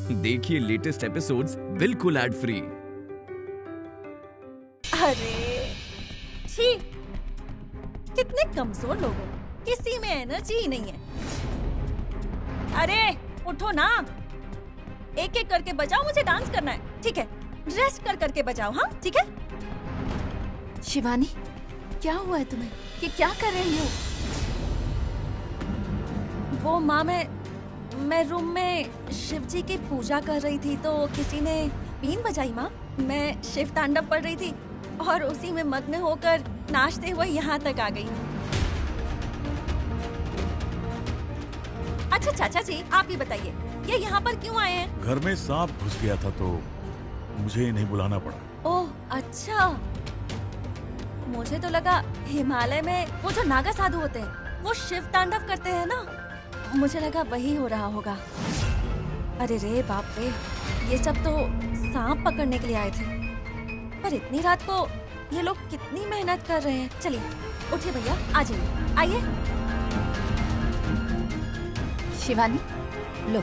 देखिए latest episodes बिल्कुल ad free. अरे छी, कितने कमजोर लोग हो, किसी में एनर्जी ही नहीं है। अरे उठो ना, एक एक करके बजाओ, मुझे डांस करना है। ठीक है, रेस्ट कर करके बजाओ। हाँ ठीक है। शिवानी, क्या हुआ है तुम्हें? कि क्या कर रही हो? वो माँ, मैं रूम में शिव जी की पूजा कर रही थी तो किसी ने बीन बजाई। माँ, मैं शिव तांडव पढ़ रही थी और उसी में मग्न होकर नाचते हुए यहाँ तक आ गई। अच्छा चाचा जी, आप ही बताइए, ये यहाँ पर क्यों आए हैं? घर में सांप घुस गया था तो मुझे इन्हें बुलाना पड़ा। ओह अच्छा, मुझे तो लगा हिमालय में वो जो नागा साधु होते हैं वो शिव तांडव करते हैं ना, मुझे लगा वही हो रहा होगा। अरे रे बाप रे, ये सब तो सांप पकड़ने के लिए आए थे, पर इतनी रात को ये लोग कितनी मेहनत कर रहे हैं। चलिए उठिए भैया, आ जाइए, आइए। शिवानी, लो,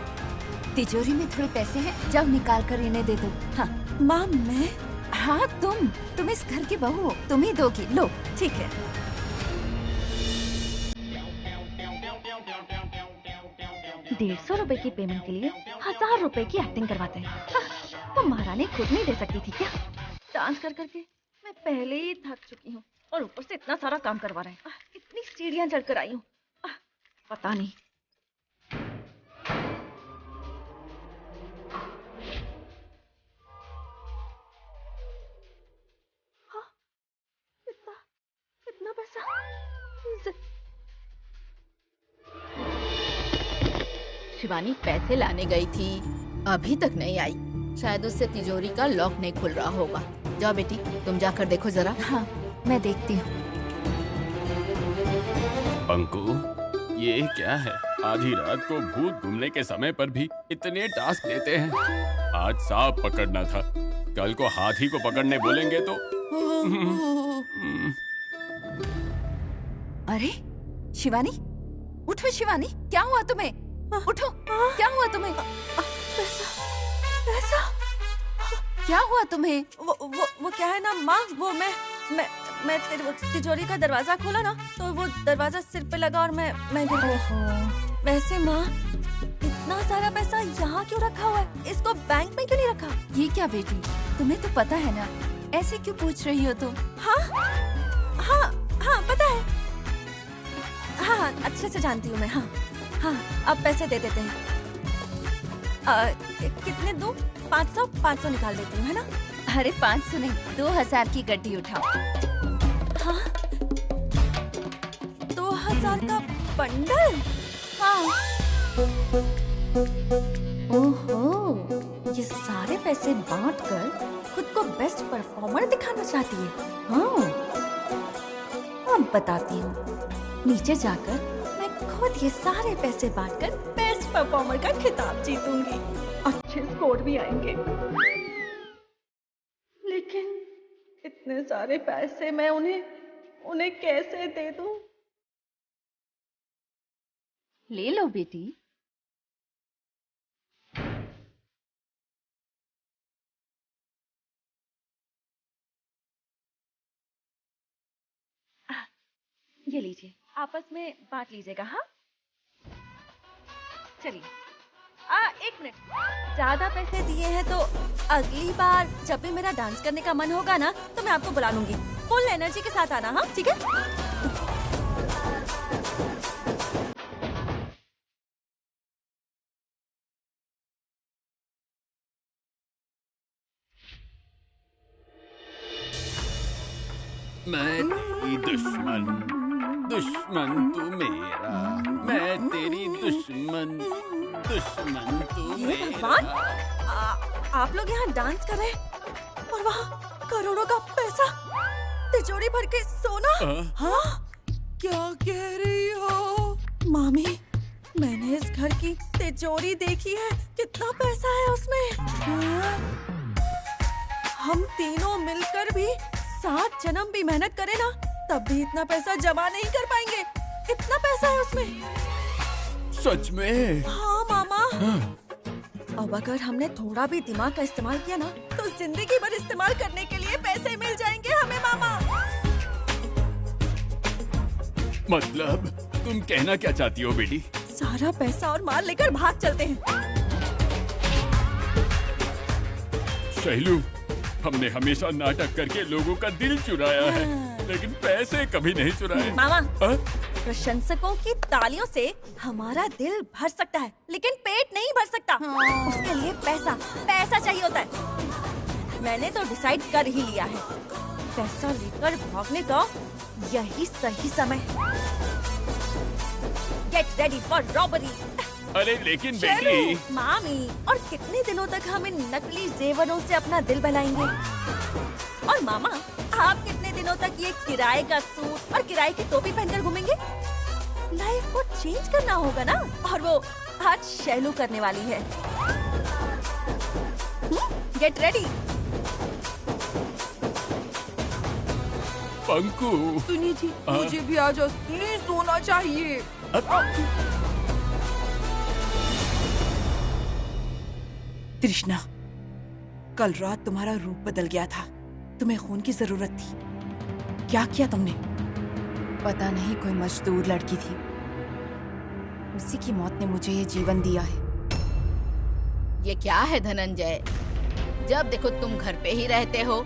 तिजोरी में थोड़े पैसे हैं, जाओ निकाल कर इन्हें दे दो। हाँ माँ मैं? हाँ तुम इस घर की बहू हो, तुम ही दोगी। लो। ठीक है। 150 रुपए की पेमेंट के लिए 1000 रुपए की एक्टिंग करवाते हैं। वो महारानी खुद नहीं दे सकती थी क्या? डांस कर करके मैं पहले ही थक चुकी हूँ और ऊपर से इतना सारा काम करवा रहे हैं। इतनी सीढ़ियाँ चढ़कर आई हूँ, पता नहीं। हाँ, इतना पैसा शिवानी पैसे लाने गई थी, अभी तक नहीं आई। शायद उससे तिजोरी का लॉक नहीं खुल रहा होगा। जाओ बेटी, तुम जाकर देखो जरा। हाँ मैं देखती हूँ। अंकु, ये क्या है? आधी रात को भूत घूमने के समय पर भी इतने टास्क देते हैं। आज सांप पकड़ना था, कल को हाथी को पकड़ने बोलेंगे तो। अरे शिवानी, उठो शिवानी, क्या हुआ तुम्हें? उठो, क्या हुआ तुम्हें? पैसा क्या हुआ तुम्हें? वो क्या है ना माँ, वो मैं तिजोरी का दरवाजा खोला ना तो वो दरवाजा सिर पे लगा और मैं गिर गई। वैसे माँ, इतना सारा पैसा यहाँ क्यों रखा हुआ है? इसको बैंक में क्यों नहीं रखा? ये क्या बेटी, तुम्हें तो पता है ना, ऐसे क्यों पूछ रही हो तुम? हाँ हाँ हाँ पता है, हाँ अच्छे से जानती हूँ मैं। हाँ हाँ, अब पैसे दे देते हैं। कितने दूं? 500 निकाल देती हूँ, है ना? अरे 500 नहीं, 2000 की गड्डी उठाओ। हाँ 2000 का बंडल? हाँ। ओहो, ये सारे पैसे बांटकर खुद को बेस्ट परफॉर्मर दिखाना चाहती है। हाँ अब बताती हूँ, नीचे जाकर मैं खुद ये सारे पैसे बांटकर बेस्ट परफॉर्मर का खिताब जीतूंगी। अच्छे स्कोर भी आएंगे। लेकिन इतने सारे पैसे मैं उन्हें कैसे दे दूं? ले लो बेटी। ये लीजिए, आपस में बांट लीजिएगा। हाँ चलिए। 1 मिनट, ज्यादा पैसे दिए हैं तो अगली बार जब भी मेरा डांस करने का मन होगा ना तो मैं आपको बुला लूंगी। फुल एनर्जी के साथ आना। हाँ ठीक है। मैं तेरी दुश्मन तू मेरा, मैं तेरी दुश्मन तू ये मेरा। भगवान, आप लोग यहाँ डांस कर रहे हैं और वहाँ करोड़ों का पैसा, तिजोरी भर के सोना। हाँ क्या कह रही हो मामी? मैंने इस घर की तिजोरी देखी है, कितना पैसा है उसमें। हाँ? हम तीनों मिलकर भी 7 जन्म भी मेहनत करें ना तब भी इतना पैसा जमा नहीं कर पाएंगे। इतना पैसा है उसमें। सच में? हाँ मामा। अब अगर हमने थोड़ा भी दिमाग का इस्तेमाल किया ना तो जिंदगी भर इस्तेमाल करने के लिए पैसे मिल जाएंगे हमें मामा। मतलब तुम कहना क्या चाहती हो बेटी? सारा पैसा और माल लेकर भाग चलते हैं। शैलू, हमने हमेशा नाटक करके लोगों का दिल चुराया है, लेकिन पैसे कभी नहीं चुराए। मामा, हाँ? प्रशंसकों की तालियों से हमारा दिल भर सकता है, लेकिन पेट नहीं भर सकता। उसके लिए पैसा पैसा चाहिए होता है। मैंने तो डिसाइड कर ही लिया है, पैसा लेकर भागने का यही सही समय है। Get ready for robbery. अरे लेकिन बेटी, मामी, और कितने दिनों तक हम इन नकली जेवरों से अपना दिल बहलाएंगे? और मामा, आप कितने दिनों तक ये किराए का सूट और किराए की टोपी पहनकर घूमेंगे? लाइफ को चेंज करना होगा ना, और वो आज शैलू करने वाली है। Get ready. पंकु। सुनिए जी, मुझे भी आज असली सोना चाहिए। तृष्णा, कल रात तुम्हारा रूप बदल गया था, तुम्हें खून की जरूरत थी। क्या किया तुमने? पता नहीं, कोई मजदूर लड़की थी, उसी की मौत ने मुझे ये जीवन दिया है। ये क्या है धनंजय? जब देखो तुम घर पे ही रहते हो,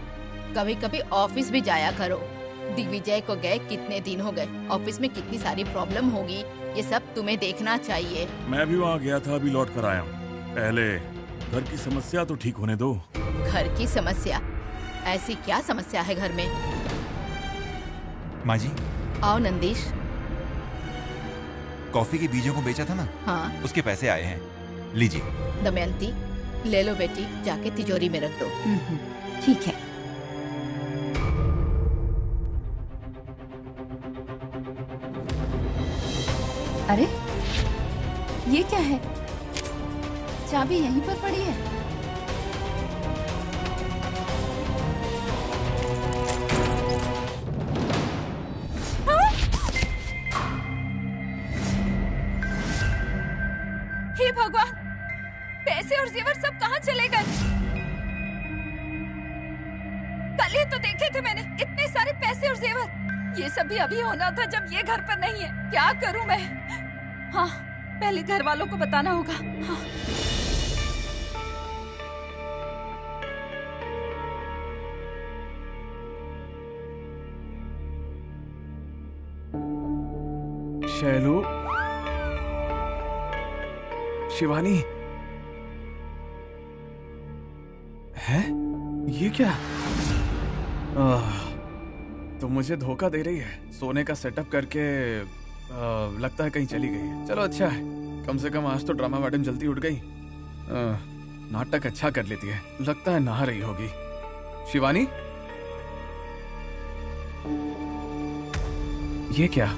कभी कभी ऑफिस भी जाया करो। दिग्विजय को गए कितने दिन हो गए, ऑफिस में कितनी सारी प्रॉब्लम होगी, ये सब तुम्हें देखना चाहिए। मैं भी वहाँ गया था, अभी लौट कर आया हूँ। पहले घर की समस्या तो ठीक होने दो। घर की समस्या? ऐसी क्या समस्या है घर में? माँ जी, आओ नंदीश। कॉफी के बीजों को बेचा था ना, हाँ, उसके पैसे आए हैं, लीजिए। दमयंती, ले लो बेटी, जाके तिजोरी में रख दो। ठीक है। अरे ये क्या है? चाबी यहीं पर पड़ी है। हे भगवान, पैसे और जेवर सब कहाँ चले गए? कल ही तो देखे थे मैंने इतने सारे पैसे और जेवर। ये सब भी अभी होना था जब ये घर पर नहीं है। क्या करूं मैं? हाँ, पहले घर वालों को बताना होगा। हाँ। शैलू, शिवानी, है ये क्या? तो मुझे धोखा दे रही है, सोने का सेटअप करके लगता है कहीं चली गई है। चलो अच्छा है, कम से कम आज तो ड्रामा मैडम जल्दी उठ गई। नाटक अच्छा कर लेती है, लगता है नहा रही होगी। शिवानी, ये क्या?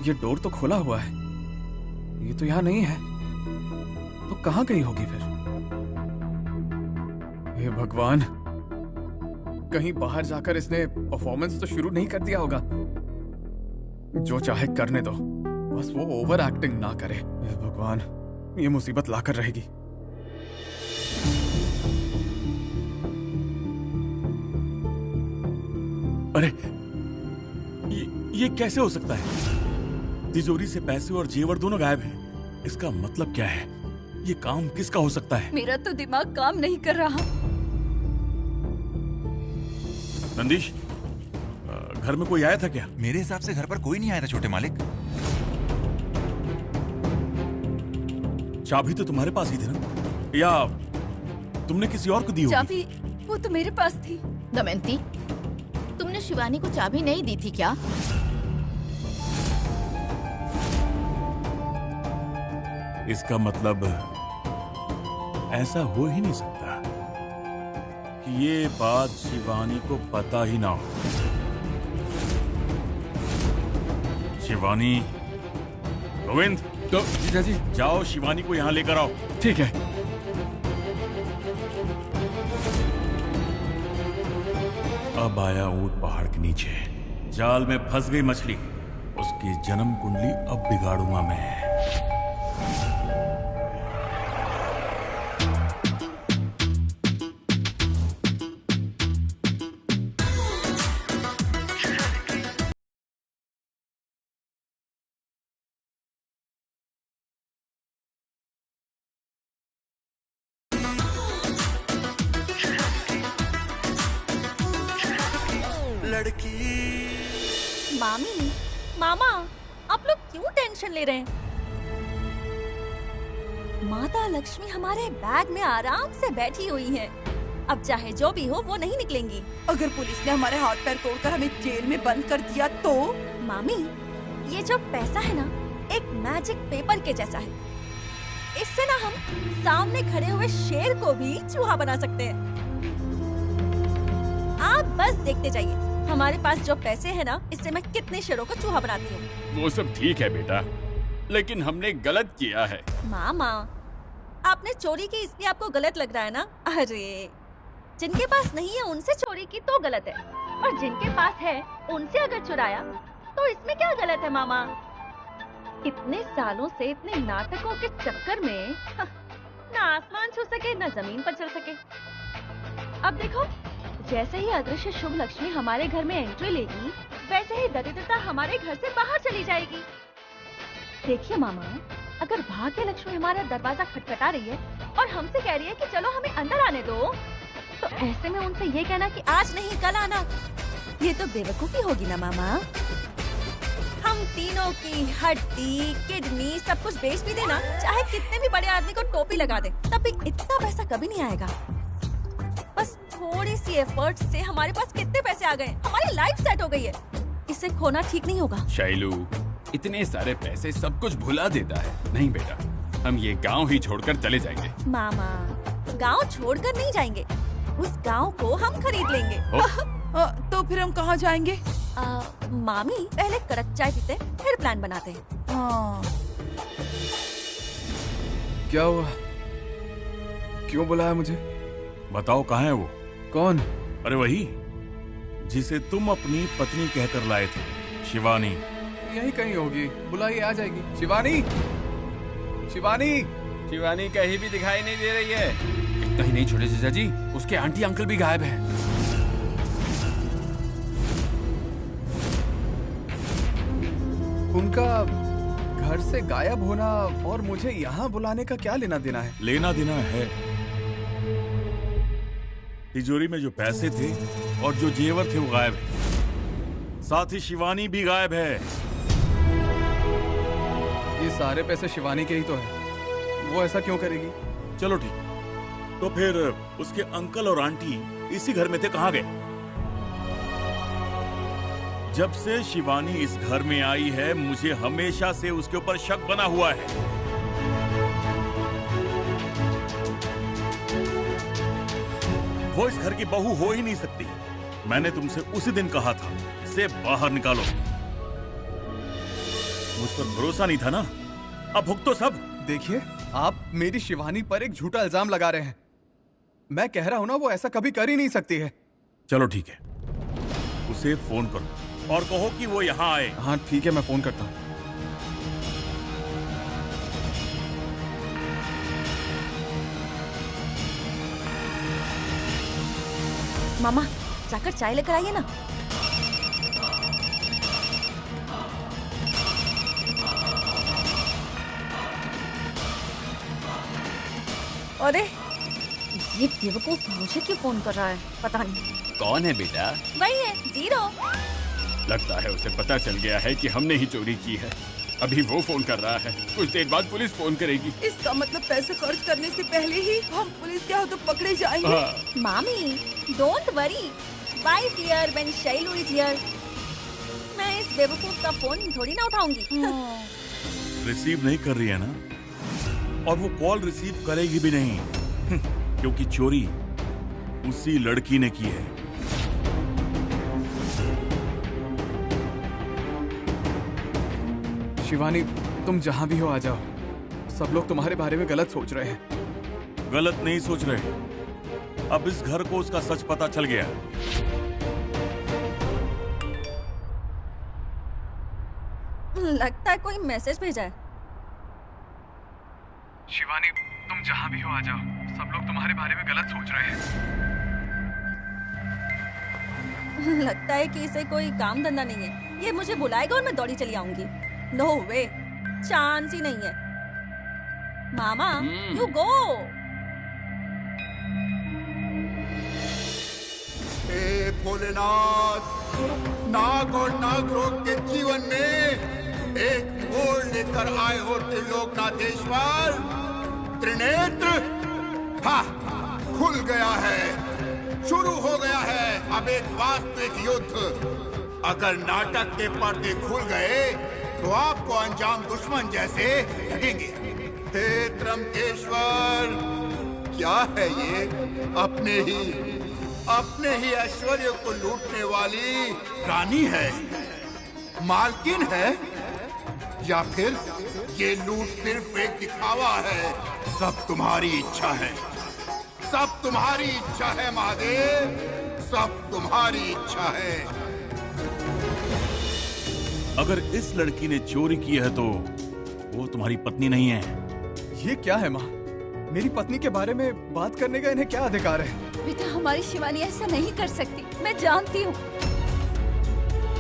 ये डोर तो खुला हुआ है, ये तो यहाँ नहीं है, तो कहाँ गई होगी फिर? हे भगवान, कहीं बाहर जाकर इसने परफॉर्मेंस तो शुरू नहीं कर दिया होगा। जो चाहे करने दो, बस वो ओवर एक्टिंग ना करे। हे भगवान, ये मुसीबत लाकर रहेगी। अरे ये कैसे हो सकता है? तिजोरी से पैसे और जेवर दोनों गायब हैं। इसका मतलब क्या है? ये काम किसका हो सकता है? मेरा तो दिमाग काम नहीं कर रहा। नंदीश, घर में कोई आया था क्या? मेरे हिसाब से घर पर कोई नहीं आया था छोटे मालिक। चाबी तो तुम्हारे पास ही थी ना, या तुमने किसी और को दी होगी? चाबी वो तो मेरे पास थी। दमयंती, तुमने शिवानी को चाबी नहीं दी थी क्या? इसका मतलब ऐसा हो ही नहीं सकता कि ये बात शिवानी को पता ही ना हो। शिवानी, गोविंद, तो जीजाजी, जाओ शिवानी को यहाँ लेकर आओ। ठीक है। अब आया ऊंट पहाड़ के नीचे, जाल में फंस गई मछली। उसकी जन्म कुंडली अब बिगाड़ूंगा मैं। लड़की। मामी, मामा, आप लोग क्यों टेंशन ले रहे हैं? माता लक्ष्मी हमारे बैग में आराम से बैठी हुई है। अब चाहे जो भी हो वो नहीं निकलेंगी। अगर पुलिस ने हमारे हाथ पैर तोड़कर हमें जेल में बंद कर दिया तो? मामी, ये जो पैसा है ना, एक मैजिक पेपर के जैसा है। इससे ना हम सामने खड़े हुए शेर को भी चूहा बना सकते हैं। आप बस देखते जाइए, हमारे पास जो पैसे हैं ना, इससे मैं कितने शेरों को चूहा बनाती हूँ। वो सब ठीक है बेटा, लेकिन हमने गलत किया है। मामा, आपने चोरी की इसलिए आपको गलत लग रहा है ना? अरे, जिनके पास नहीं है उनसे चोरी की तो गलत है, और जिनके पास है उनसे अगर चुराया तो इसमें क्या गलत है मामा? इतने सालों से इतने नाटकों के चक्कर में ना आसमान छू सके ना जमीन पर चल सके। अब देखो, जैसे ही अदृश्य शुभ लक्ष्मी हमारे घर में एंट्री लेगी, वैसे ही दरिद्रता हमारे घर से बाहर चली जाएगी। देखिए मामा, अगर भाग्य लक्ष्मी हमारा दरवाजा खटखटा रही है और हमसे कह रही है कि चलो हमें अंदर आने दो, तो ऐसे में उनसे ये कहना कि आज नहीं कल आना, ये तो बेवकूफी होगी ना मामा। हम तीनों की हड्डी, किडनी सब कुछ बेच भी देना, चाहे कितने भी बड़े आदमी को टोपी लगा दे, तब भी इतना पैसा कभी नहीं आएगा। बस थोड़ी सी एफर्ट से हमारे पास कितने पैसे आ गए, हमारी लाइफ सेट हो गई है। इसे खोना ठीक नहीं होगा। शैलू, इतने सारे पैसे सब कुछ भुला देता है। नहीं बेटा, हम ये गांव ही छोड़कर चले जाएंगे। मामा, गांव छोड़कर नहीं जाएंगे, उस गांव को हम खरीद लेंगे। तो फिर हम कहाँ जाएंगे? मामी, पहले कड़क चाय पीते, फिर प्लान बनाते हैं। क्या हुआ? क्यों बुलाया मुझे? बताओ, कहाँ है वो? कौन? अरे वही जिसे तुम अपनी पत्नी कहकर लाए थे, शिवानी। यही कहीं होगी, बुलाइए, आ जाएगी। शिवानी, शिवानी, शिवानी कहीं भी दिखाई नहीं दे रही है। इतना ही नहीं छोटे जीजा जी, उसके आंटी अंकल भी गायब हैं। उनका घर से गायब होना और मुझे यहाँ बुलाने का क्या लेना देना है? लेना देना है। तिजोरी में जो पैसे थे और जो जेवर थे वो गायब है, साथ ही शिवानी भी गायब है। ये सारे पैसे शिवानी के ही तो है, वो ऐसा क्यों करेगी? चलो ठीक, तो फिर उसके अंकल और आंटी इसी घर में थे, कहाँ गए? जब से शिवानी इस घर में आई है, मुझे हमेशा से उसके ऊपर शक बना हुआ है। वो इस घर की बहू हो ही नहीं सकती। मैंने तुमसे उसी दिन कहा था, इसे बाहर निकालो। मुझ पर भरोसा नहीं था ना, अब भुगतो सब। देखिए, आप मेरी शिवानी पर एक झूठा इल्जाम लगा रहे हैं। मैं कह रहा हूं ना, वो ऐसा कभी कर ही नहीं सकती है। चलो ठीक है, उसे फोन करो और कहो कि वो यहाँ आए। हाँ ठीक है, मैं फोन करता हूँ। मामा, जाकर चाय लेकर आइए ना। अरे, ये बेवकूफ मुझे क्यों फोन कर रहा है, पता नहीं। कौन है बेटा? वही है, जीरो। लगता है उसे पता चल गया है कि हमने ही चोरी की है। अभी वो फोन कर रहा है, कुछ देर बाद पुलिस फोन करेगी। इसका मतलब पैसे खर्च करने से पहले ही हम पुलिस के हाथों पकड़े जाएंगे। मामी, don't worry, why fear when Shailu is here. मैं इस बेवकूफ का फोन थोड़ी ना उठाऊंगी। रिसीव नहीं कर रही है ना, और वो कॉल रिसीव करेगी भी नहीं, क्योंकि चोरी उसी लड़की ने की है। शिवानी, तुम जहां भी हो आ जाओ। सब लोग तुम्हारे बारे में गलत सोच रहे हैं। गलत नहीं सोच रहे, अब इस घर को उसका सच पता चल गया। लगता है कोई मैसेज भेजा है। शिवानी, तुम जहां भी हो आ जाओ। सब लोग तुम्हारे बारे में गलत सोच रहे हैं। लगता है कि इसे कोई काम धंधा नहीं है। ये मुझे बुलाएगा और मैं दौड़ी चली आऊंगी। नो वे, चांस ही नहीं है। मामा, यू गो। हे भोलेनाथ, नाग और नाग रोग के जीवन में एक मोड़ लेकर आए हो त्रिलोकनाथेश्वर। त्रिनेत्र, हाँ, खुल गया है, शुरू हो गया है अब एक वास्तविक युद्ध। अगर नाटक के पर्दे खुल गए तो आपको अंजाम दुश्मन जैसे लगेंगे। हे त्र्यंबकेश्वर, क्या है ये? अपने ही ऐश्वर्य को लूटने वाली रानी है, मालकिन है, या फिर ये लूट सिर्फ एक दिखावा है? सब तुम्हारी इच्छा है, सब तुम्हारी इच्छा है महादेव, सब तुम्हारी इच्छा है। अगर इस लड़की ने चोरी की है तो वो तुम्हारी पत्नी नहीं है। ये क्या है माँ? मेरी पत्नी के बारे में बात करने का इन्हें क्या अधिकार है? बेटा, हमारी शिवानी ऐसा नहीं कर सकती, मैं जानती हूँ।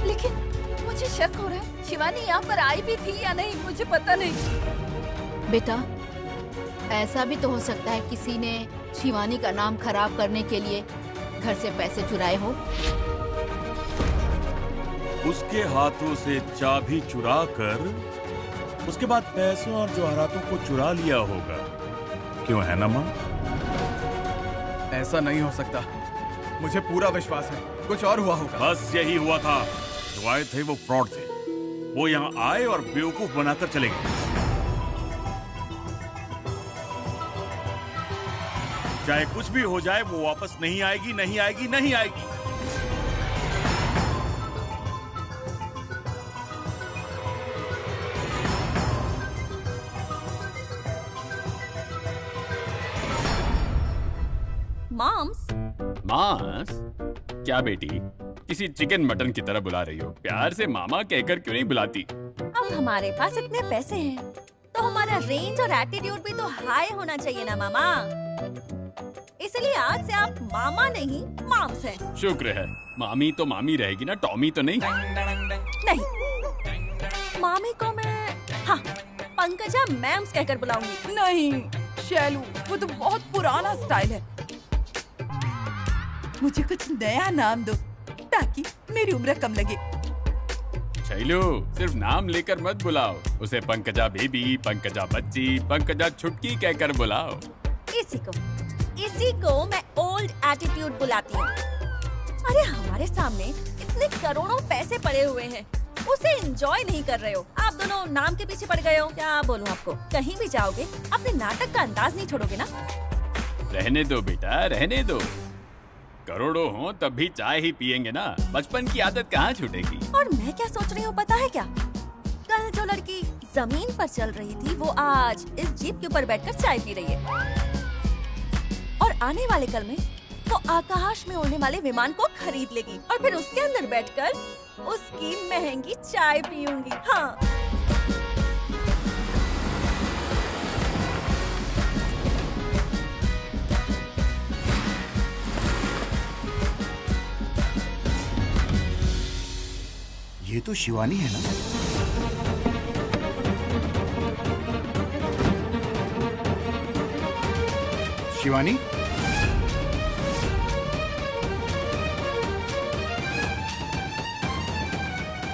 लेकिन मुझे शक हो रहा है, शिवानी यहाँ पर आई भी थी या नहीं, मुझे पता नहीं। बेटा, ऐसा भी तो हो सकता है किसी ने शिवानी का नाम खराब करने के लिए घर से पैसे चुराए हो। उसके हाथों से चाबी चुरा कर उसके बाद पैसों और जवाहरातों को चुरा लिया होगा। क्यों है ना माँ? ऐसा नहीं हो सकता, मुझे पूरा विश्वास है कुछ और हुआ होगा। बस यही हुआ था। जो आए थे वो फ्रॉड थे। वो यहाँ आए और बेवकूफ बनाकर चले गए। चाहे कुछ भी हो जाए वो वापस नहीं आएगी, नहीं आएगी, नहीं आएगी। मॉम्स, मांस? क्या बेटी, किसी चिकन मटन की तरह बुला रही हो? प्यार से मामा कहकर क्यों नहीं बुलाती? अब हमारे पास इतने पैसे हैं तो हमारा रेंज और एटीट्यूड भी तो हाई होना चाहिए ना मामा। इसलिए आज से आप मामा नहीं मॉम्स हैं। शुक्र है, मामी तो मामी रहेगी ना, टॉमी तो नहीं। नहीं, मामी को मैं हाँ पंकजा मैम्स कहकर बुलाऊंगी। नहीं शैलू, वो तो बहुत पुराना स्टाइल है। मुझे कुछ नया नाम दो ताकि मेरी उम्र कम लगे। शैलू, सिर्फ नाम लेकर मत बुलाओ उसे। पंकजा बेबी, पंकजा बच्ची, पंकजा छुटकी कहकर बुलाओ। इसी को मैं ओल्ड एटीट्यूड बुलाती हूँ। अरे हमारे सामने इतने करोड़ों पैसे पड़े हुए हैं, उसे एंजॉय नहीं कर रहे हो। आप दोनों नाम के पीछे पड़ गए हो। क्या बोलूं आपको, कहीं भी जाओगे अपने नाटक का अंदाज नहीं छोड़ोगे ना। रहने दो बेटा, रहने दो। करोड़ों हो तब भी चाय ही पियेंगे ना, बचपन की आदत कहाँ छूटेगी। और मैं क्या सोच रही हूँ पता है क्या? कल जो लड़की जमीन पर चल रही थी वो आज इस जीप के ऊपर बैठकर चाय पी रही है। और आने वाले कल में वो आकाश में उड़ने वाले विमान को खरीद लेगी और फिर उसके अंदर बैठकर उसकी महंगी चाय पीऊंगी। हाँ, ये तो शिवानी है ना? शिवानी,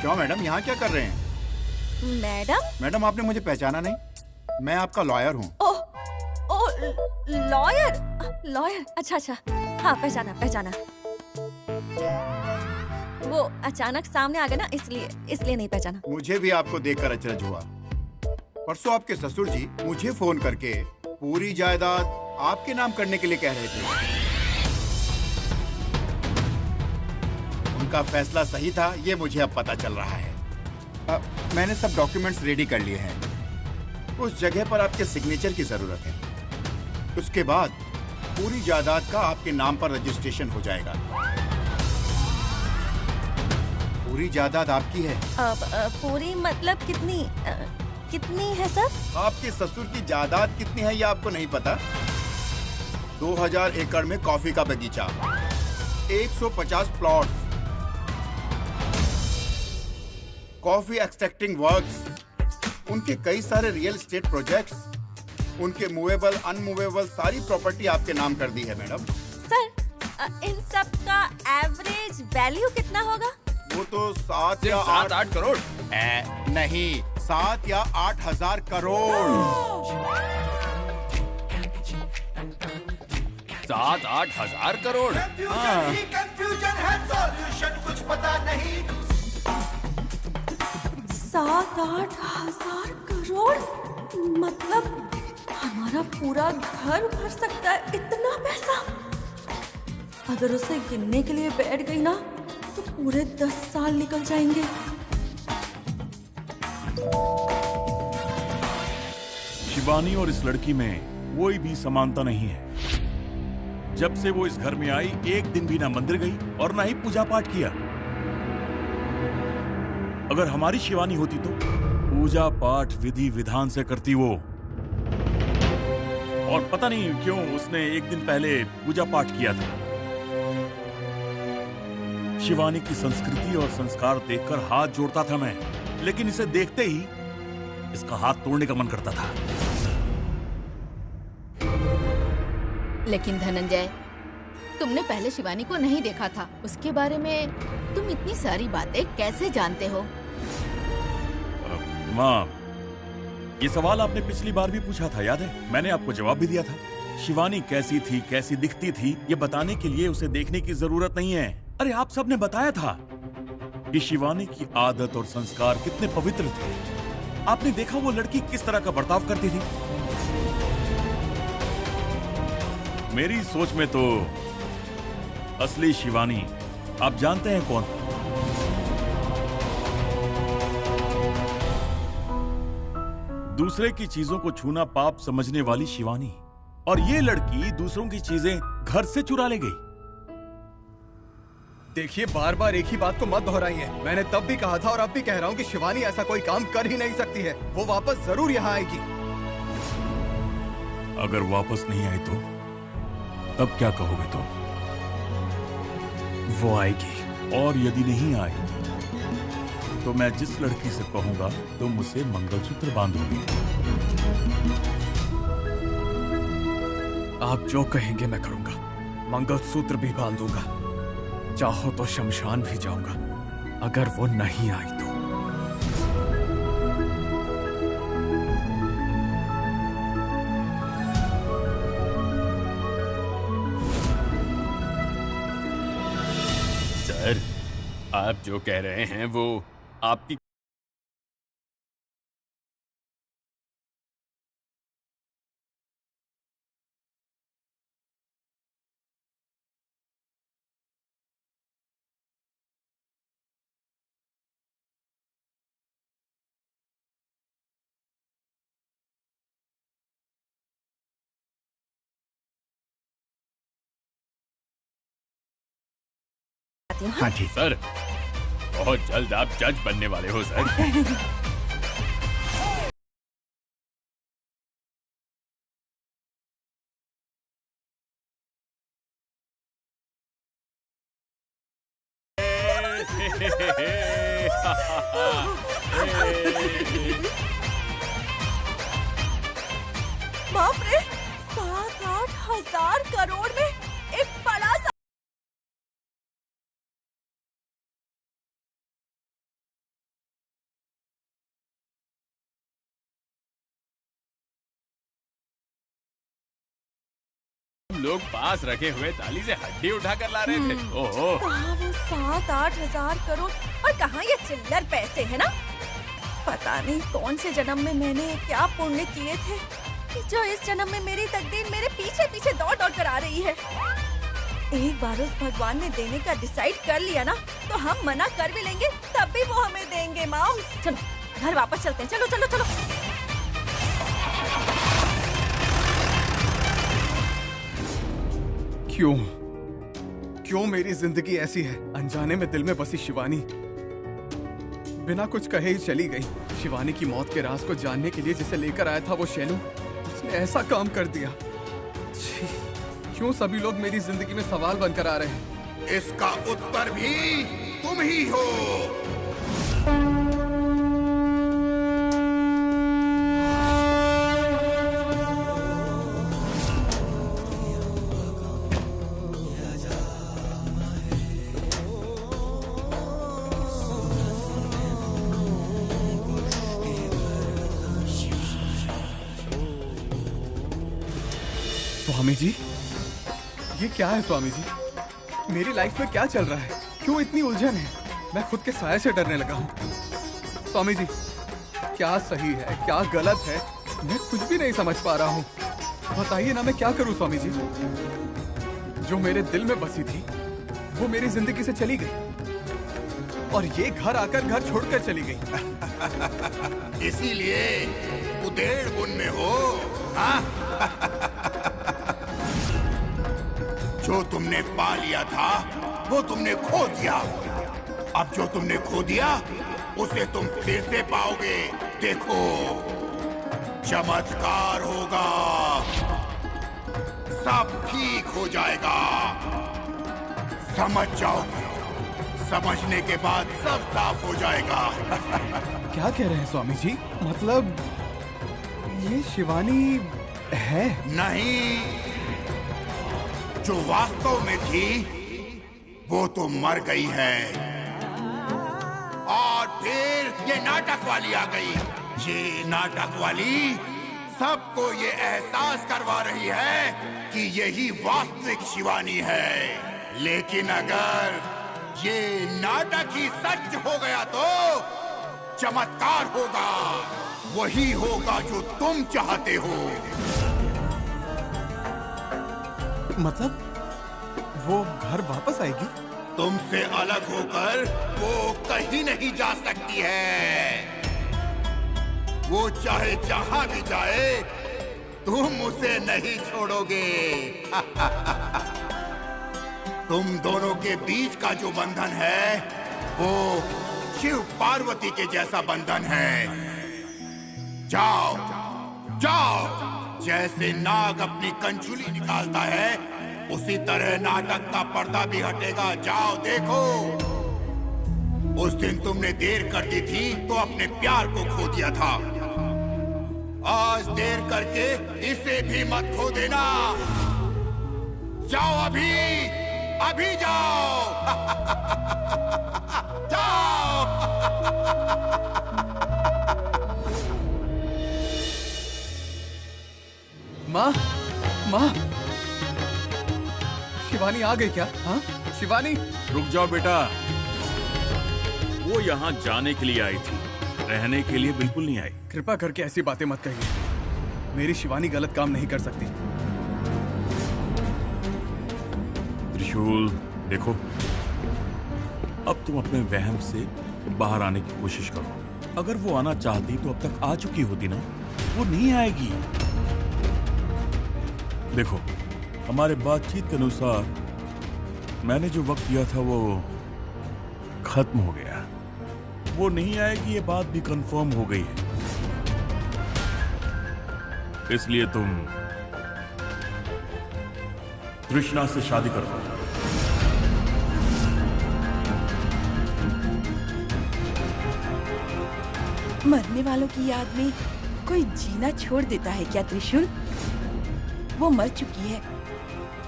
क्यों मैडम यहाँ क्या कर रहे हैं? मैडम आपने मुझे पहचाना नहीं? मैं आपका लॉयर हूँ। ओह लॉयर, अच्छा, हाँ पहचाना। वो अचानक सामने आ गया ना, इसलिए नहीं पहचाना। मुझे भी आपको देखकर अचरज हुआ। परसों आपके ससुर जी मुझे फोन करके पूरी जायदाद आपके नाम करने के लिए कह रहे थे। उनका फैसला सही था, ये मुझे अब पता चल रहा है। मैंने सब डॉक्यूमेंट्स रेडी कर लिए हैं। उस जगह पर आपके सिग्नेचर की जरूरत है। उसके बाद पूरी जायदाद का आपके नाम पर रजिस्ट्रेशन हो जाएगा। पूरी जायदाद आपकी है। पूरी मतलब कितनी है सर? आपके ससुर की जायदाद कितनी है ये आपको नहीं पता? 2000 एकड़ में कॉफी का बगीचा, 150 प्लॉट्स, कॉफी एक्सट्रैक्टिंग वर्क्स, उनके कई सारे रियल एस्टेट प्रोजेक्ट्स, उनके मूवेबल अनमूवेबल सारी प्रॉपर्टी आपके नाम कर दी है मैडम। सर, इन सब का एवरेज वैल्यू कितना होगा? वो तो 7 या 7-8 करोड़। नहीं, 7 या 8 हजार करोड़। 7-8 हजार करोड़। कंफ्यूजन है, सॉल्यूशन कुछ पता नहीं। 7-8 हजार करोड़ मतलब हमारा पूरा घर भर सकता है इतना पैसा। अगर उसे गिनने के लिए बैठ गई ना तो पूरे 10 साल निकल जाएंगे। शिवानी और इस लड़की में कोई भी समानता नहीं है। जब से वो इस घर में आई एक दिन भी ना मंदिर गई और ना ही पूजा पाठ किया। अगर हमारी शिवानी होती तो पूजा पाठ विधि विधान से करती वो। और पता नहीं क्यों उसने एक दिन पहले पूजा पाठ किया था। शिवानी की संस्कृति और संस्कार देखकर हाथ जोड़ता था मैं, लेकिन इसे देखते ही इसका हाथ तोड़ने का मन करता था। लेकिन धनंजय, तुमने पहले शिवानी को नहीं देखा था, उसके बारे में तुम इतनी सारी बातें कैसे जानते हो? माँ, ये सवाल आपने पिछली बार भी पूछा था, याद है? मैंने आपको जवाब भी दिया था। शिवानी कैसी थी, कैसी दिखती थी, ये बताने के लिए उसे देखने की जरूरत नहीं है। अरे आप सबने बताया था कि शिवानी की आदत और संस्कार कितने पवित्र थे। आपने देखा वो लड़की किस तरह का बर्ताव करती थी। मेरी सोच में तो असली शिवानी आप जानते हैं कौन? दूसरे की चीजों को छूना पाप समझने वाली शिवानी। और ये लड़की दूसरों की चीजें घर से चुरा ले गई। देखिए, बार बार एक ही बात को मत दोहराइए। मैंने तब भी कहा था और अब भी कह रहा हूँ कि शिवानी ऐसा कोई काम कर ही नहीं सकती है। वो वापस जरूर यहाँ आएगी। अगर वापस नहीं आई तो तब क्या कहोगे तुम? वो आएगी, और यदि नहीं आई तो मैं जिस लड़की से कहूंगा तुम उसे मंगलसूत्र बांधोगे। आप जो कहेंगे मैं करूंगा। मंगलसूत्र भी बांधूंगा, चाहो तो शमशान भी जाऊंगा, अगर वो नहीं आई तो। सर, आप जो कह रहे हैं वो आपकी हाँ ठीक। सर, बहुत जल्द आप जज बनने वाले हो सर। बाप रे, 7-8 हजार करोड़ में एक बड़ा सा लोग पास रखे हुए ताली से हड्डी उठाकर ला रहे थे। ओहो, कहाँ वो 7-8 हजार करोड़ और कहाँ ये चिल्लर पैसे है ना। पता नहीं कौन से जन्म में मैंने क्या पुण्य किए थे कि जो इस जन्म में मेरी तकदीर मेरे पीछे पीछे दौड़ दौड़ कर आ रही है। एक बार उस भगवान ने देने का डिसाइड कर लिया ना तो हम मना कर भी लेंगे तब भी वो हमें देंगे। माउस, चलो घर वापस चलते हैं। चलो चलो चलो। क्यों मेरी जिंदगी ऐसी है? अनजाने में दिल में बसी शिवानी बिना कुछ कहे ही चली गई। शिवानी की मौत के राज को जानने के लिए जिसे लेकर आया था वो शैलू, उसने ऐसा काम कर दिया। छी, क्यों सभी लोग मेरी जिंदगी में सवाल बनकर आ रहे हैं? इसका उत्तर भी तुम ही हो। स्वामी जी, ये क्या है स्वामी जी? मेरी लाइफ में क्या चल रहा है? क्यों इतनी उलझन है? मैं खुद के साये से डरने लगा हूँ। स्वामी जी, क्या सही है क्या गलत है, मैं कुछ भी नहीं समझ पा रहा हूँ। बताइए ना, मैं क्या करूँ स्वामी जी? जो मेरे दिल में बसी थी वो मेरी जिंदगी से चली गई और ये घर आकर घर छोड़कर चली गई। इसीलिए उधेड़ बुन में हो, हाँ? जो तुमने पा लिया था वो तुमने खो दिया। अब जो तुमने खो दिया उसे तुम फिर से पाओगे। देखो, चमत्कार होगा, सब ठीक हो जाएगा। समझ जाओगे, समझने के बाद सब साफ हो जाएगा। क्या कह रहे हैं स्वामी जी? मतलब ये शिवानी है? नहीं, जो वास्तव में थी वो तो मर गई है और फिर ये नाटक वाली आ गई। ये नाटक वाली सबको ये एहसास करवा रही है कि यही वास्तविक शिवानी है। लेकिन अगर ये नाटक ही सच हो गया तो चमत्कार होगा, वही होगा जो तुम चाहते हो। मतलब वो घर वापस आएगी? तुमसे अलग होकर वो कहीं नहीं जा सकती है। वो चाहे जहां भी जाए तुम उसे नहीं छोड़ोगे। तुम दोनों के बीच का जो बंधन है वो शिव पार्वती के जैसा बंधन है। जाओ जाओ, जैसे नाग अपनी कंचुली निकालता है उसी तरह नाटक का पर्दा भी हटेगा। जाओ देखो, उस दिन तुमने देर कर दी थी तो अपने प्यार को खो दिया था। आज देर करके इसे भी मत खो देना। जाओ अभी, अभी जाओ। जाओ। माँ, माँ, शिवानी आ गई क्या? हाँ शिवानी? रुक जाओ बेटा, वो यहाँ जाने के लिए आई थी, रहने के लिए बिल्कुल नहीं आई। कृपा करके ऐसी बातें मत कहिए, मेरी शिवानी गलत काम नहीं कर सकती। त्रिशूल देखो, अब तुम अपने वहम से बाहर आने की कोशिश करो। अगर वो आना चाहती तो अब तक आ चुकी होती ना, वो नहीं आएगी। देखो, हमारे बातचीत के अनुसार मैंने जो वक्त दिया था वो खत्म हो गया। वो नहीं आएगी, ये बात भी कंफर्म हो गई है। इसलिए तुम तृष्णा से शादी कर लो। मरने वालों की याद में कोई जीना छोड़ देता है क्या त्रिशूल? वो मर चुकी है।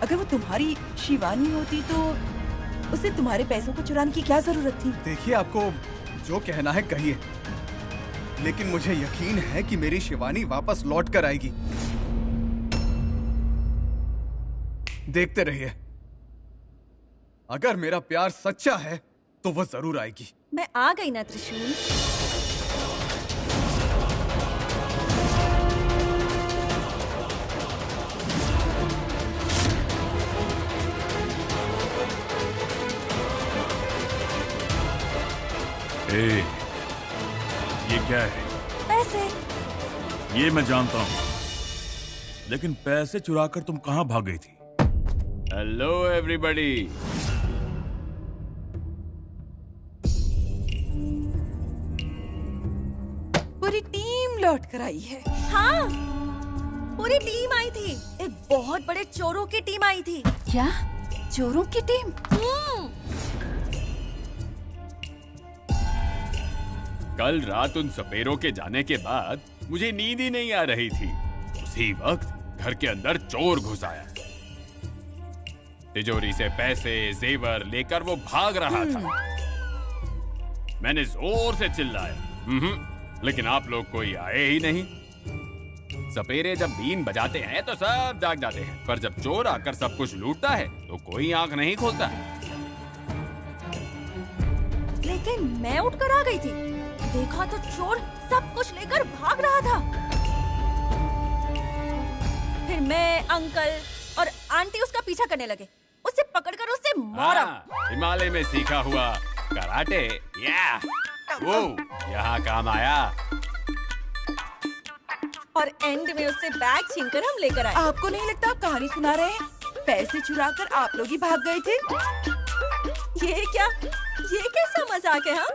अगर वो तुम्हारी शिवानी होती तो उसे तुम्हारे पैसों को चुराने की क्या जरूरत थी? देखिए, आपको जो कहना है कहिए, लेकिन मुझे यकीन है कि मेरी शिवानी वापस लौट कर आएगी। देखते रहिए, अगर मेरा प्यार सच्चा है तो वो जरूर आएगी। मैं आ गई ना त्रिशूल। ये क्या है? पैसे। ये मैं जानता हूँ, लेकिन पैसे चुराकर तुम कहाँ भाग गई थी? Hello everybody. पूरी टीम लौट कर आई है। हाँ, पूरी टीम आई थी। एक बहुत बड़े चोरों की टीम आई थी। क्या? चोरों की टीम? कल रात उन सपेरों के जाने के बाद मुझे नींद ही नहीं आ रही थी। उसी वक्त घर के अंदर चोर घुस आया। तिजोरी से पैसे जेवर लेकर वो भाग रहा था। मैंने जोर से चिल्लाया, लेकिन आप लोग कोई आए ही नहीं। सपेरे जब बीन बजाते हैं तो सब जाग जाते हैं, पर जब चोर आकर सब कुछ लूटता है तो कोई आंख नहीं खोलता। लेकिन मैं उठकर आ गई थी, देखा तो चोर सब कुछ लेकर भाग रहा था। फिर मैं, अंकल और आंटी उसका पीछा करने लगे, उसे पकड़कर उसे मारा। हिमालय में सीखा हुआ कराटे वो यहाँ काम आया। और एंड में उससे बैग छीनकर हम लेकर आए। आपको नहीं लगता कहानी सुना रहे हैं? पैसे चुराकर आप लोग ही भाग गए थे। ये क्या, ये कैसा मजाक है? हम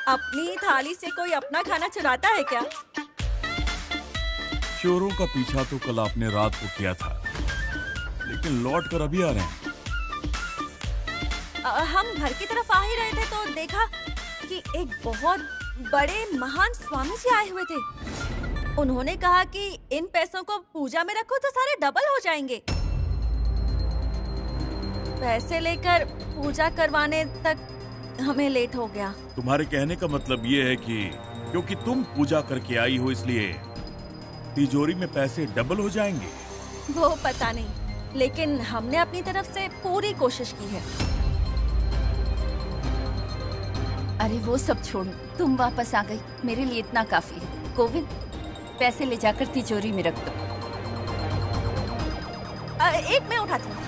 अपनी थाली से कोई अपना खाना चुराता है क्या? चोरों का पीछा तो कल आपने रात को किया था, लेकिन लौट कर अभी आ रहे हैं। हम घर की तरफ आ ही रहे थे तो देखा कि एक बहुत बड़े महान स्वामी जी आए हुए थे। उन्होंने कहा कि इन पैसों को पूजा में रखो तो सारे डबल हो जाएंगे। पैसे लेकर पूजा करवाने तक हमें लेट हो गया। तुम्हारे कहने का मतलब ये है कि क्योंकि तुम पूजा करके आई हो इसलिए तिजोरी में पैसे डबल हो जाएंगे? वो पता नहीं, लेकिन हमने अपनी तरफ से पूरी कोशिश की है। अरे वो सब छोड़ो, तुम वापस आ गई, मेरे लिए इतना काफी है। गोविंद, पैसे ले जाकर तिजोरी में रख दो। एक मैं उठाती हूँ।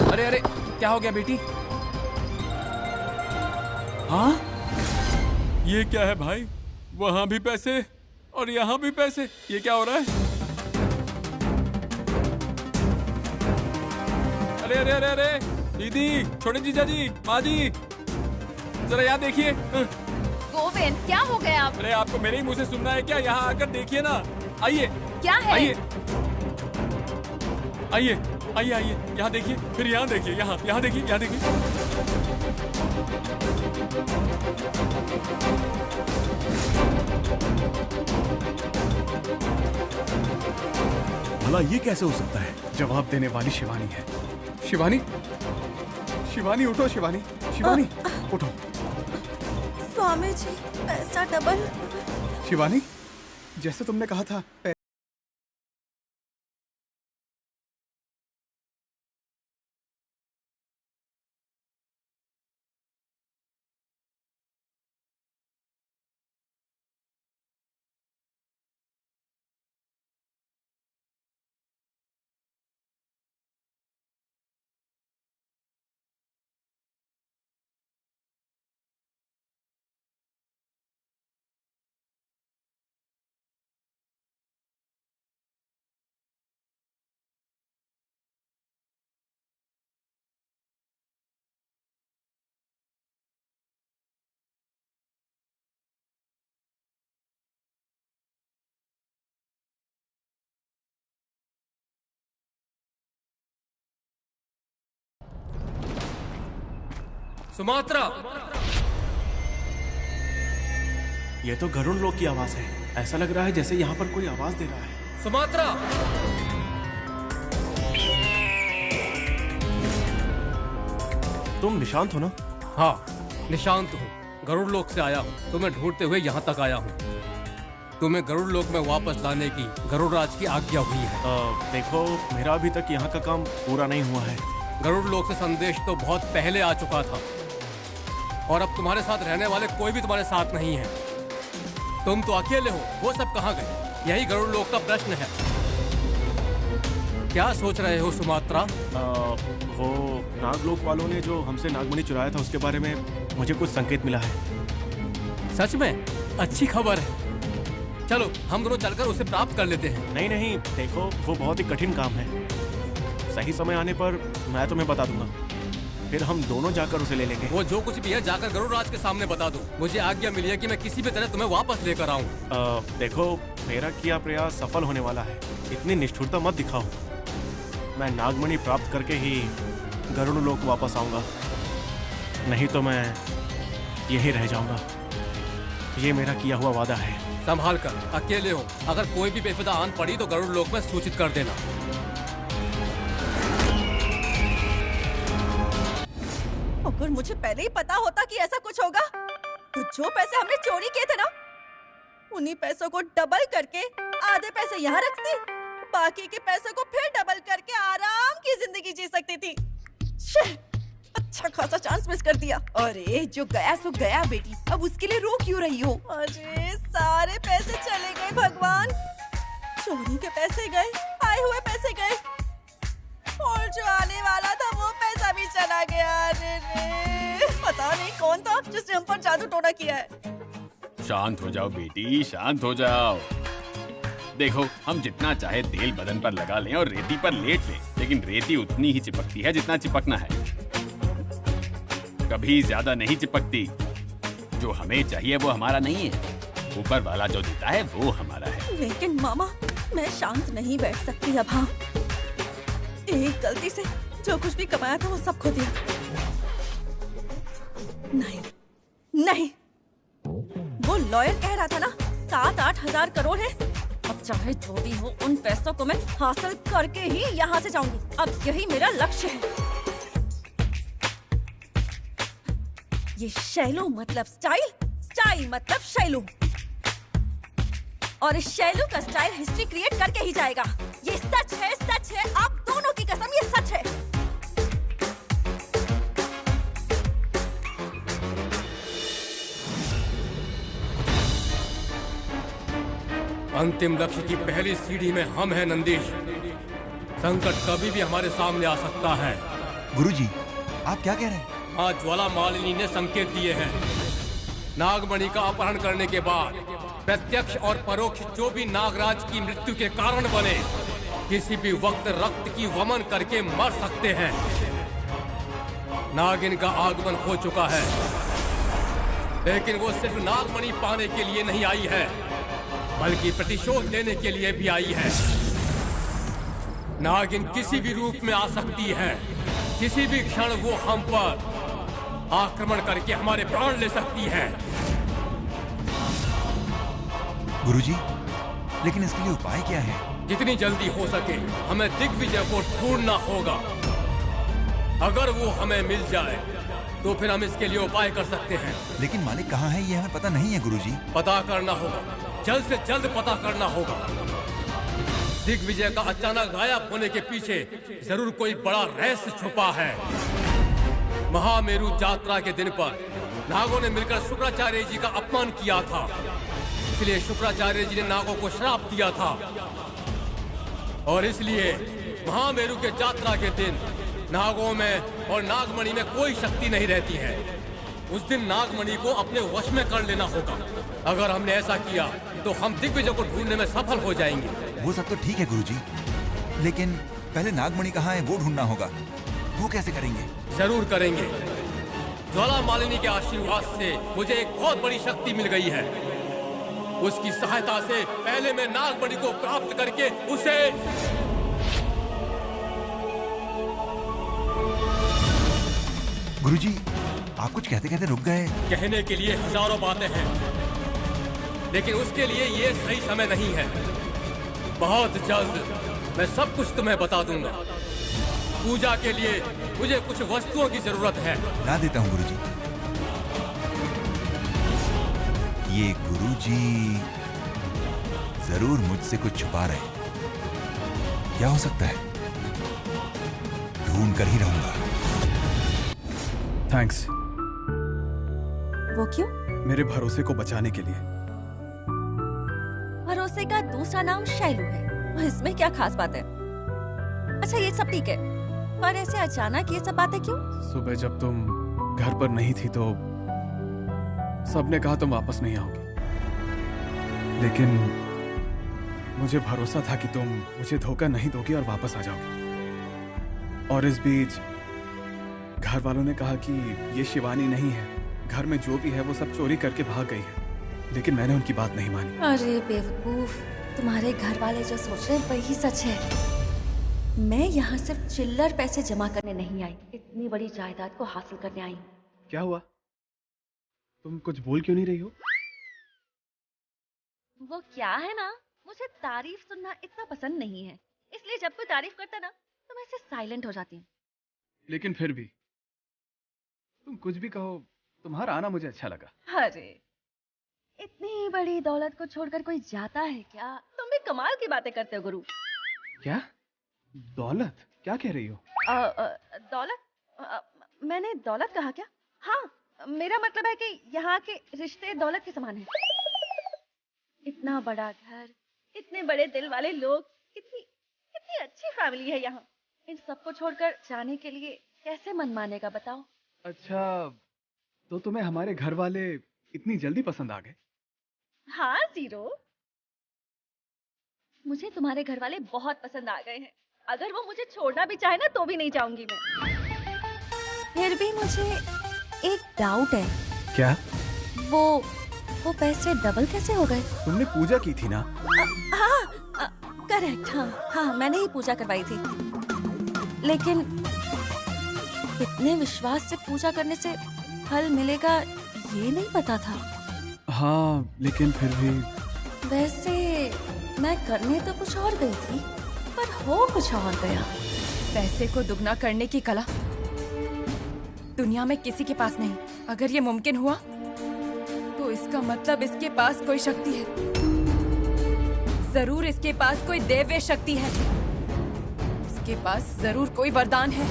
अरे अरे, क्या हो गया बेटी? हाँ, ये क्या है भाई? वहाँ भी पैसे और यहाँ भी पैसे, ये क्या हो रहा है? अरे अरे अरे अरे, दीदी, छोटे जीजा जी, माँ जी, जरा यहाँ देखिए। गोविंद, क्या हो गया आप? अरे आपको मेरे ही मुंह से सुनना है क्या? यहाँ आकर देखिए ना। आइए। क्या है? आइए आइए आइए आइए, यहाँ देखिए, फिर यहाँ देखिए, यहाँ देखिए, यहाँ देखिए। भला ये कैसे हो सकता है? जवाब देने वाली शिवानी है। शिवानी, शिवानी उठो, शिवानी, शिवानी उठो। स्वामी जी, पैसा डबल। शिवानी, जैसे तुमने कहा था सुमात्रा, ये तो गरुड़ लोग की आवाज है। ऐसा लग रहा है जैसे यहाँ पर कोई आवाज दे रहा है। सुमात्रा, तुम निशांत हो ना? हाँ, निशांत हूँ, गरुड़ लोक से आया हूँ। तुम्हें ढूंढते हुए यहाँ तक आया हूँ। तुम्हें गरुड़ लोक में वापस लाने की गरुड़ राज की आज्ञा हुई है। देखो, मेरा अभी तक यहाँ का काम पूरा नहीं हुआ है। गरुड़ लोक से संदेश तो बहुत पहले आ चुका था, और अब तुम्हारे साथ रहने वाले कोई भी तुम्हारे साथ नहीं है। तुम तो अकेले हो, वो सब कहाँ गए? यही गरुड़ लोक का प्रश्न है। क्या सोच रहे हो सुमात्रा? वो नागलोक वालों ने जो हमसे नागमणि चुराया था उसके बारे में मुझे कुछ संकेत मिला है। सच में? अच्छी खबर है। चलो हम दोनों चलकर उसे प्राप्त कर लेते हैं। नहीं नहीं, देखो वो बहुत ही कठिन काम है। सही समय आने पर मैं तुम्हें बता दूंगा, फिर हम दोनों जाकर उसे ले लेंगे। वो जो कुछ भी है जाकर गरुड़ राज के सामने बता दो। मुझे आज्ञा मिली है कि मैं किसी भी तरह तुम्हें वापस लेकर आऊं। देखो, मेरा किया प्रयास सफल होने वाला है, इतनी निष्ठुरता मत दिखाओ। मैं नागमणि प्राप्त करके ही गरुड़ लोक वापस आऊंगा, नहीं तो मैं यही रह जाऊंगा। ये मेरा किया हुआ वादा है। संभाल कर, अकेले हो। अगर कोई भी बेफिदा आन पड़ी तो गरुड़ लोक में सूचित कर देना। अगर मुझे पहले ही पता होता कि ऐसा कुछ होगा तो जो पैसे हमने चोरी किए थे ना, उन्हीं पैसों को डबल करके आधे पैसे यहाँ रखती, बाकी के पैसों को फिर डबल करके आराम की जिंदगी जी सकती थी। अच्छा खासा चांस मिस कर दिया। अरे जो गया सो गया बेटी, अब उसके लिए रो क्यों रही हो? अरे सारे पैसे चले गए भगवान। चोरी के पैसे गए, आए हुए पैसे गए, और जो आने वाला था वो पैसा भी चला गया। अरे रे, पता नहीं कौन था जिसने हम पर जादू टोना किया है। शांत हो जाओ बेटी, शांत हो जाओ। देखो, हम जितना चाहे तेल बदन पर लगा लें और रेती पर लेट लें, लेकिन रेती उतनी ही चिपकती है जितना चिपकना है, कभी ज्यादा नहीं चिपकती। जो हमें चाहिए वो हमारा नहीं है, ऊपर वाला जो देता है वो हमारा है। लेकिन मामा, मैं शांत नहीं बैठ सकती अब। हाँ, एक गलती से जो कुछ भी कमाया था वो सब खो दिया। नहीं नहीं, वो लॉयर कह रहा था ना 7-8 हजार करोड़ है। अब चाहे जो भी हो, उन पैसों को मैं हासिल करके ही यहाँ से जाऊंगी। अब यही मेरा लक्ष्य है। ये शैलू मतलब स्टाइल, स्टाइल मतलब शैलू, और इस शैलू का स्टाइल हिस्ट्री क्रिएट करके ही जाएगा। ये सच है, सच है, आप दोनों की कसम, ये सच है। अंतिम लक्ष्य की पहली सीढ़ी में हम हैं नंदीश। संकट कभी भी हमारे सामने आ सकता है। गुरुजी, आप क्या कह रहे हैं? माँ ज्वाला मालिनी ने संकेत दिए हैं। नागमणि का अपहरण करने के बाद प्रत्यक्ष और परोक्ष जो भी नागराज की मृत्यु के कारण बने, किसी भी वक्त रक्त की वमन करके मर सकते हैं। नागिन का आगमन हो चुका है, लेकिन वो सिर्फ नागमणि पाने के लिए नहीं आई है, बल्कि प्रतिशोध लेने के लिए भी आई है। नागिन किसी भी रूप में आ सकती है। किसी भी क्षण वो हम पर आक्रमण करके हमारे प्राण ले सकती है। गुरुजी, लेकिन इसके लिए उपाय क्या है? जितनी जल्दी हो सके हमें दिग्विजय को ढूंढना होगा। अगर वो हमें मिल जाए तो फिर हम इसके लिए उपाय कर सकते हैं। लेकिन मालिक कहाँ है ये हमें पता नहीं है गुरुजी। पता करना होगा, जल्द से जल्द पता करना होगा। दिग्विजय का अचानक गायब होने के पीछे जरूर कोई बड़ा रहस्य छुपा है। महामेरु यात्रा के दिन पर नागों ने मिलकर शुक्राचार्य जी का अपमान किया था, इसलिए शुक्राचार्य जी ने नागों को श्राप दिया था, और इसलिए महामेरु के यात्रा के दिन नागों में और नागमणि में कोई शक्ति नहीं रहती है। उस दिन नागमणि को अपने वश में कर लेना होगा। अगर हमने ऐसा किया तो हम दिग्विजय को ढूंढने में सफल हो जाएंगे। वो सब तो ठीक है गुरुजी, लेकिन पहले नागमणि कहाँ है वो ढूंढना होगा। वो कैसे करेंगे? जरूर करेंगे। ज्वाला मालिनी के आशीर्वाद से मुझे एक बहुत बड़ी शक्ति मिल गई है। उसकी सहायता से पहले मैं नागमणि को प्राप्त करके उसे गुरुजी, आप कुछ कहते कहते रुक गए। कहने के लिए हजारों बातें हैं, लेकिन उसके लिए ये सही समय नहीं है। बहुत जल्द मैं सब कुछ तुम्हें बता दूंगा। पूजा के लिए मुझे कुछ वस्तुओं की जरूरत है। ला देता हूँ गुरुजी। ये गुरुजी जरूर मुझसे कुछ छुपा रहे। क्या हो सकता है? ढूंढ कर ही रहूंगा। थैंक्स। वो क्यों? मेरे भरोसे को बचाने के लिए। भरोसे का दूसरा नाम शैलू है, इसमें क्या खास बात है? अच्छा ये सब ठीक है, पर ऐसे अचानक ये सब बातें क्यों? सुबह जब तुम घर पर नहीं थी तो सबने कहा तुम वापस नहीं आओगी, लेकिन मुझे भरोसा था कि तुम मुझे धोखा नहीं दोगी और वापस आ जाओगी। और इस बीच घर वालों ने कहा कि ये शिवानी नहीं है, घर में जो भी है वो सब चोरी करके भाग गई है, लेकिन मैंने उनकी बात नहीं मानी। अरे बेवकूफ, तुम्हारे घर वाले जो सोच रहे हैं वही सच है। मैं यहाँ सिर्फ चिल्लर पैसे जमा करने नहीं आई, इतनी बड़ी जायदाद को हासिल करने आई। क्या हुआ? तुम कुछ बोल क्यों नहीं रही हो? वो क्या है ना, मुझे तारीफ सुनना इतना पसंद नहीं है, इसलिए जब कोई तारीफ करता ना तो मैं ऐसे साइलेंट हो जाती हूँ। लेकिन फिर भी तुम कुछ भी कहो, तुम्हारा आना मुझे अच्छा लगा। अरे इतनी बड़ी दौलत को छोड़कर कोई जाता है क्या? तुम भी कमाल की बातें करते हो गुरु। क्या दौलत? क्या कह रही हो? दौलत? मैंने दौलत कहा क्या? हाँ, मेरा मतलब है कि यहाँ के रिश्ते दौलत के समान हैं। इतना बड़ा घर, इतने बड़े दिल वाले लोग, कितनी अच्छी फैमिली है यहाँ। इन सबको छोड़कर जाने के लिए कैसे मन मानेगा बताओ? अच्छा, तो तुम्हें हमारे घर वाले इतनी जल्दी पसंद आ गए? हाँ जीरो, मुझे तुम्हारे घर वाले बहुत पसंद आ गए हैं। अगर वो मुझे छोड़ना भी चाहे ना तो भी नहीं चाहूंगी मैं। फिर भी मुझे एक डाउट है। क्या? वो पैसे डबल कैसे हो गए? तुमने पूजा की थी ना? हाँ करेक्ट, हाँ मैंने ही पूजा करवाई थी। लेकिन इतने विश्वास से पूजा करने से फल मिलेगा ये नहीं पता था। हाँ लेकिन फिर भी। वैसे मैं करने तो कुछ और गई थी, पर हो कुछ और गया। पैसे को दुगना करने की कला दुनिया में किसी के पास नहीं। अगर ये मुमकिन हुआ तो इसका मतलब इसके पास कोई शक्ति है। जरूर इसके पास कोई दैवीय शक्ति है। इसके पास जरूर कोई वरदान है।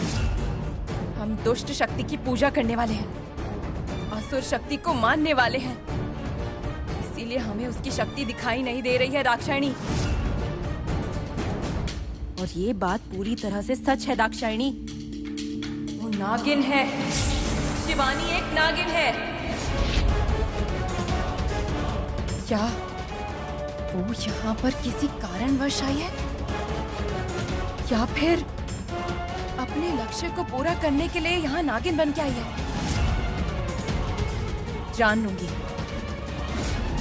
हम दुष्ट शक्ति की पूजा करने वाले हैं, असुर शक्ति को मानने वाले हैं। इसीलिए हमें उसकी शक्ति दिखाई नहीं दे रही है दाक्षायणी। और ये बात पूरी तरह से सच है दाक्षायणी। वो नागिन है, शिवानी एक नागिन है। क्या वो यहाँ पर किसी कारणवश आई है, या फिर अपने लक्ष्य को पूरा करने के लिए यहाँ नागिन बन के आई है? जान लूंगी,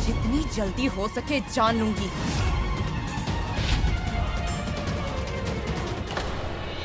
जितनी जल्दी हो सके जान लूंगी।